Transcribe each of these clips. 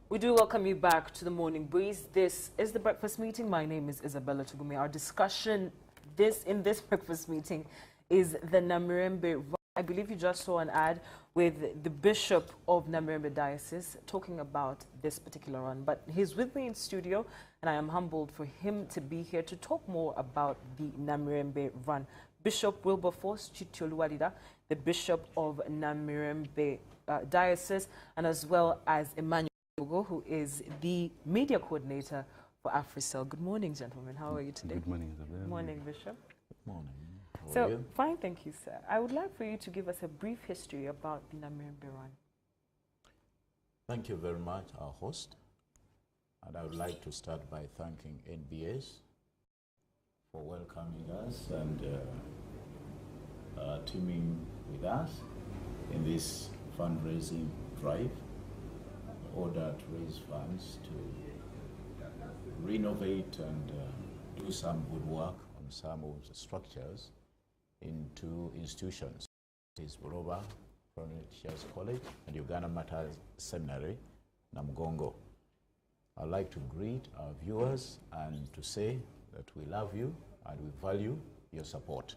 We do welcome you back to the Morning Breeze. This is the breakfast meeting. My name is Isabella Tugumi. Our discussion in this breakfast meeting is the Namirembe Run. I believe you just saw an ad with the Bishop of Namirembe Diocese talking about this particular run. But he's with me in studio, and I am humbled for him to be here to talk more about the Namirembe Run. Bishop Wilberforce Kityo Luwalira, the Bishop of Namirembe Diocese, and as well as Emmanuel, who is the media coordinator for Africell. Good morning, gentlemen. How are you today? Good morning, Isabel. Good morning, Bishop. Good morning. How are you? Fine, thank you, sir. I would like for you to give us a brief history about the Namirembe Run. Thank you very much, our host. And I would like to start by thanking NBS for welcoming us and teaming with us in this fundraising drive in order to raise funds to renovate and do some good work on some of the structures in two institutions. It is Boroba Church College and Uganda Matters Seminary, Namugongo. I'd like to greet our viewers and to say that we love you and we value your support.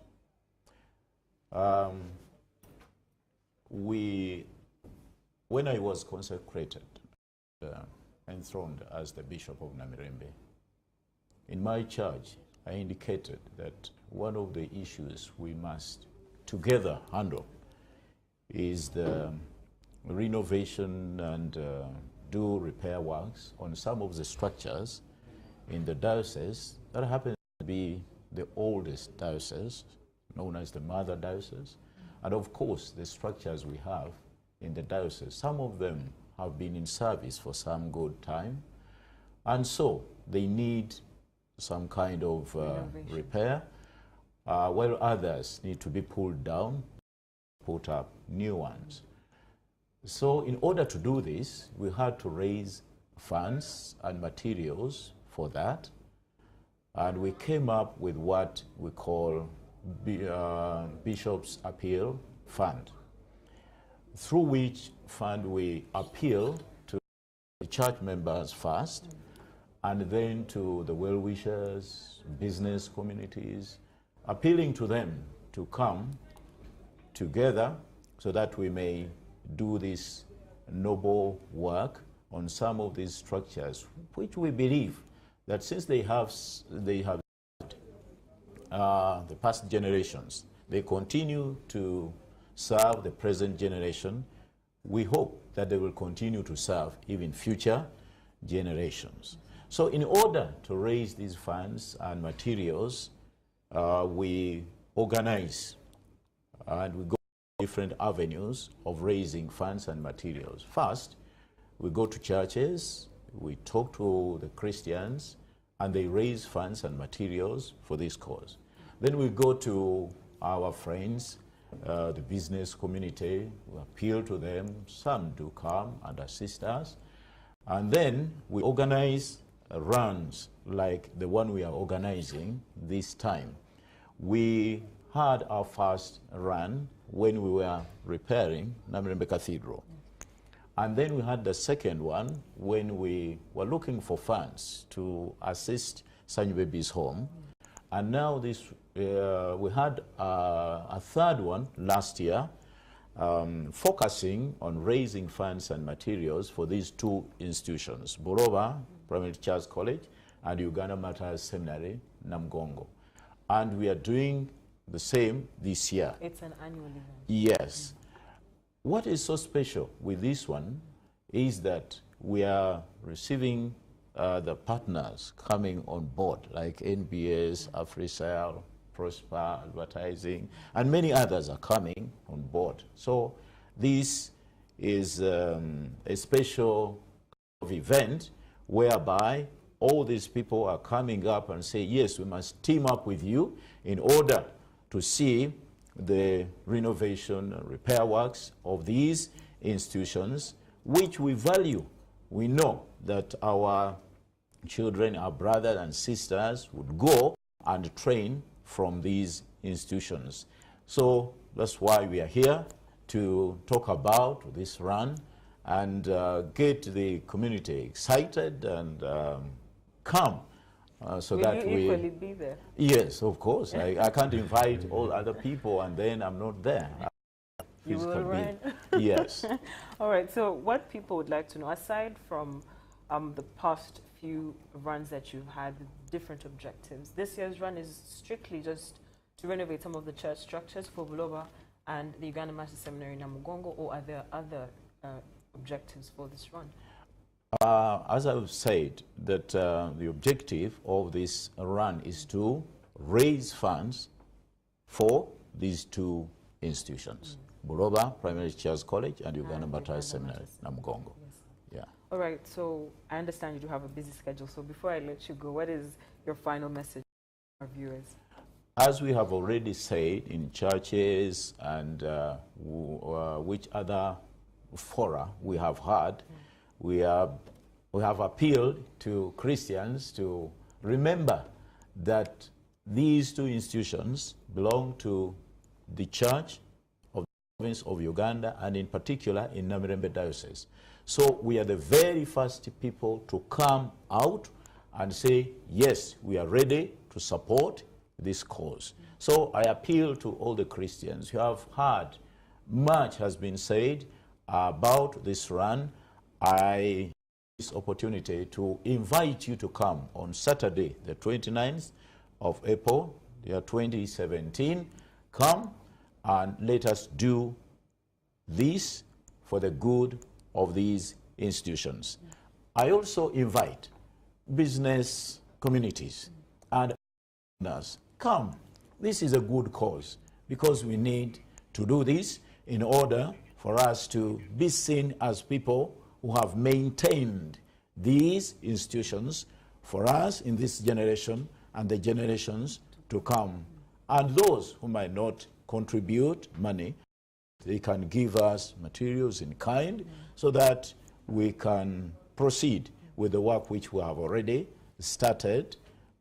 When I was consecrated, enthroned as the Bishop of Namirembe, in my charge, I indicated that one of the issues we must together handle is the renovation and do repair works on some of the structures in the diocese that happens to be the oldest diocese, known as the Mother Diocese. And of course, the structures we have in the diocese, some of them have been in service for some good time, and so they need some kind of repair, while others need to be pulled down, put up new ones. So in order to do this, we had to raise funds and materials for that, and we came up with what we call Bishop's Appeal Fund, through which fund we appeal to the church members first, and then to the well-wishers, business communities, appealing to them to come together so that we may do this noble work on some of these structures, which we believe that since they have the past generations, they continue to serve the present generation. We hope that they will continue to serve even future generations. So in order to raise these funds and materials, we organize and we go to different avenues of raising funds and materials. First, we go to churches, we talk to the Christians, and they raise funds and materials for this cause. Then we go to our friends, the business community, we appeal to them, some do come and assist us. And then we organize runs like the one we are organizing this time. We had our first run when we were repairing Namirembe Cathedral. And then we had the second one when we were looking for funds to assist Sanyu Baby's home. And now this, we had a third one last year, focusing on raising funds and materials for these two institutions, Boroba Primary Church College and Uganda Matters Seminary, Namugongo. And we are doing the same this year. It's an annual event. Yes. What is so special with this one is that we are receiving the partners coming on board, like NBS, Africell, Prosper, Advertising, and many others are coming on board. So this is a special event whereby all these people are coming up and say, yes, we must team up with you in order to see the renovation and repair works of these institutions, which we value. We know that our children, our brothers and sisters would go and train from these institutions. So that's why we are here to talk about this run and get the community excited and come. So Will that you we equally be there? Yes, of course. I can't invite all other people and then I'm not there. You will run? Yes. All right, so what people would like to know, aside from the past few runs that you've had with different objectives, this year's run is strictly just to renovate some of the church structures for Buloba and the Uganda Master Seminary in Namugongo, or are there other objectives for this run? As I've said, that the objective of this run is to raise funds for these two institutions, Buloba Primary Teachers College and Uganda Baptist Seminary, Namugongo. Yes. Yeah. All right, so I understand you do have a busy schedule, so before I let you go, what is your final message to our viewers? As we have already said in churches and which other fora we have had, we have appealed to Christians to remember that these two institutions belong to the Church of the Province of Uganda, and in particular in Namirembe Diocese. So we are the very first people to come out and say, yes, we are ready to support this cause. So I appeal to all the Christians. You have heard much has been said about this run. I this opportunity to invite you to come on Saturday, the 29th of April, year 2017. Come and let us do this for the good of these institutions. I also invite business communities and others. Come. This is a good cause because we need to do this in order for us to be seen as people who have maintained these institutions for us in this generation and the generations to come. And those who might not contribute money, they can give us materials in kind so that we can proceed with the work which we have already started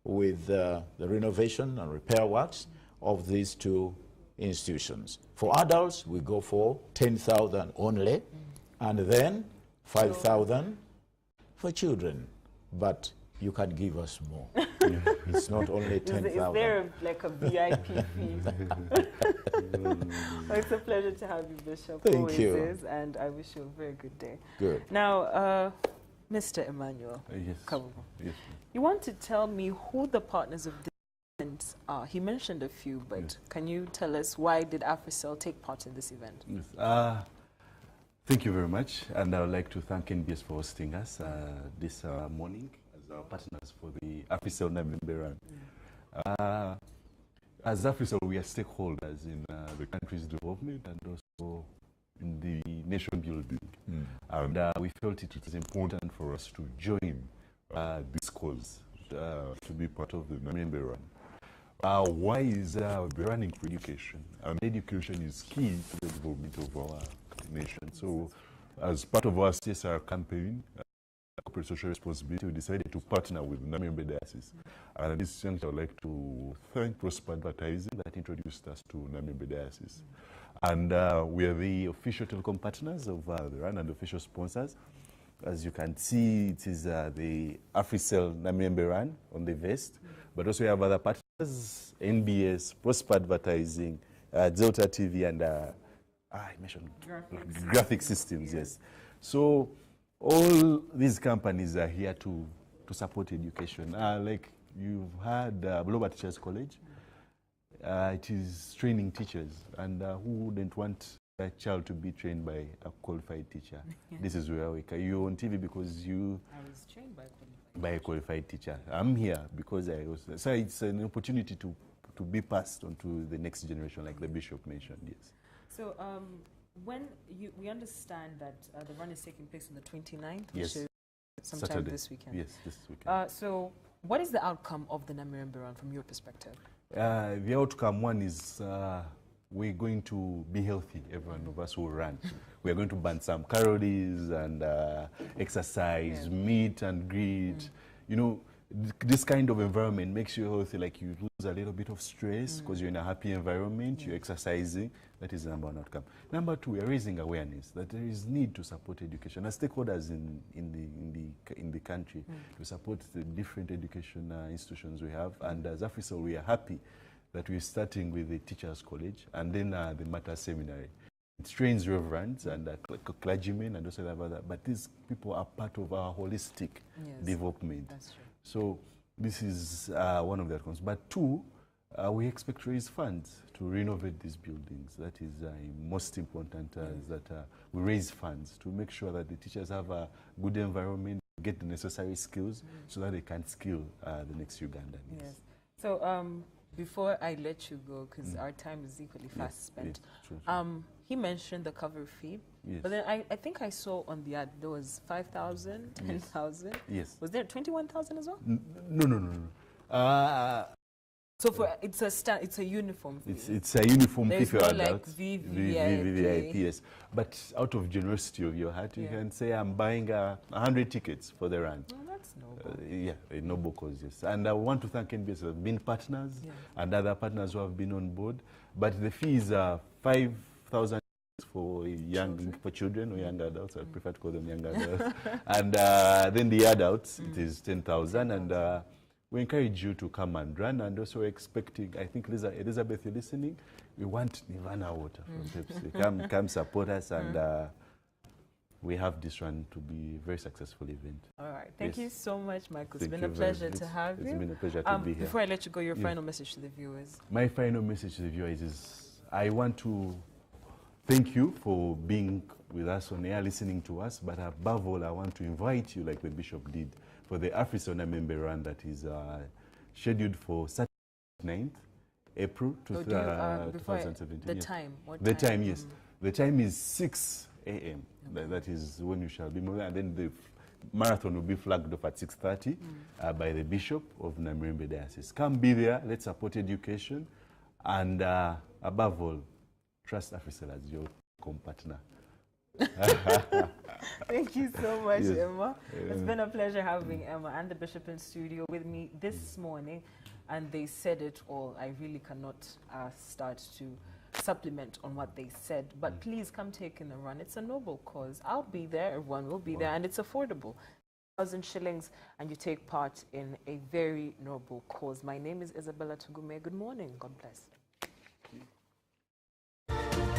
with the renovation and repair works of these two institutions. For adults, we go for 10,000 only, and then 5,000 for children. But you can give us more. It's not only 10,000. Is there like a VIP fee? Well, it's a pleasure to have you, Bishop. Thank you. Is, and I wish you a very good day. Good. Now, Mr. Emmanuel, Yes. Yes. You want to tell me who the partners of this event are? He mentioned a few, but can you tell us why did Africell take part in this event? Yes. Thank you very much, and I would like to thank NBS for hosting us this morning as our partners for the Africell-Namirembe Run. As Africell, we are stakeholders in the country's development and also in the nation building. And we felt it was important for us to join this cause to be part of the Namirembe Run. Why is the running for education? And education is key to the development of our nation. So as part of our CSR campaign, corporate social responsibility, we decided to partner with Namirembe Diocese. And at this juncture, I would like to thank Prosper Advertising that introduced us to Namirembe Diocese. And we are the official telecom partners of the run and official sponsors. As you can see, it is the Africell-Namirembe Run on the vest, but also we have other partners, NBS, Prosper Advertising, Delta TV, and I mentioned graphic systems, yes. So all these companies are here to support education. Like you've had Buloba Teachers College, it is training teachers, and who wouldn't want a child to be trained by a qualified teacher? This is where we can. You're on TV because you... I was trained by a qualified teacher. I'm here because I was... So it's an opportunity to be passed on to the next generation, like the Bishop mentioned, yes. So when we understand that the run is taking place on the 29th, yes, which is sometime Saturday. this weekend. Yes, this weekend. So what is the outcome of the Namirembe Run from your perspective? The outcome one is we're going to be healthy, every one of us will run. We're going to burn some calories and exercise, meet and greet. You know, this kind of environment makes you healthy, like you a little bit of stress because you're in a happy environment, you're exercising. That is the number one outcome. Number two, we are raising awareness that there is need to support education. As stakeholders in the country, to support the different education institutions we have. And as Africell, we are happy that we're starting with the Teachers College and then the Matter Seminary. It trains reverends and clergymen and also other, but these people are part of our holistic development. That's true. So this is one of the outcomes. But two, we expect to raise funds to renovate these buildings. That is most important, is that we raise funds to make sure that the teachers have a good environment, get the necessary skills so that they can skill the next Ugandan. Yes. So before I let you go, because our time is equally fast spent, he mentioned the cover fee, but then I think I saw on the ad there was 5,000, 10,000. Yes. Was there 21,000 as well? No. So for it's a uniform fee. It's a uniform fee for adults. Like VVIP. Yes. But out of generosity of your heart, you can say I'm buying 100 tickets for the run. Oh, that's noble. A noble cause, yes. And I want to thank NBS for being partners and other partners who have been on board. But the fees are 5,000 for children or young adults. I prefer to call them young adults. And then the adults, it is 10,000. And we encourage you to come and run, and also expecting, I think Elizabeth, you're listening, we want Nirvana water from Pepsi. Come support us, and we have this run to be a very successful event. All right. Thank you so much, Michael. It's been a pleasure to have you. It's been a pleasure to be here. Before I let you go, your final message to the viewers. My final message to the viewers is I want to thank you for being with us on air, listening to us, but above all, I want to invite you, like the Bishop did, for the Africell-Namirembe run that is scheduled for Saturday 9th April 2017. The time? What the time, yes. The time is 6 a.m. That is when you shall be moving. And then the marathon will be flagged off at 6:30 by the Bishop of Namirembe Diocese. Come be there. Let's support education. And above all, trust Africell as your partner. Thank you so much, Emma. It's been a pleasure having Emma and the Bishop in studio with me this morning, and they said it all. I really cannot start to supplement on what they said, but please come take in the run. It's a noble cause. I'll be there, everyone will be there, and it's affordable. 1,000 shillings, and you take part in a very noble cause. My name is Isabella Tugume. Good morning. God bless.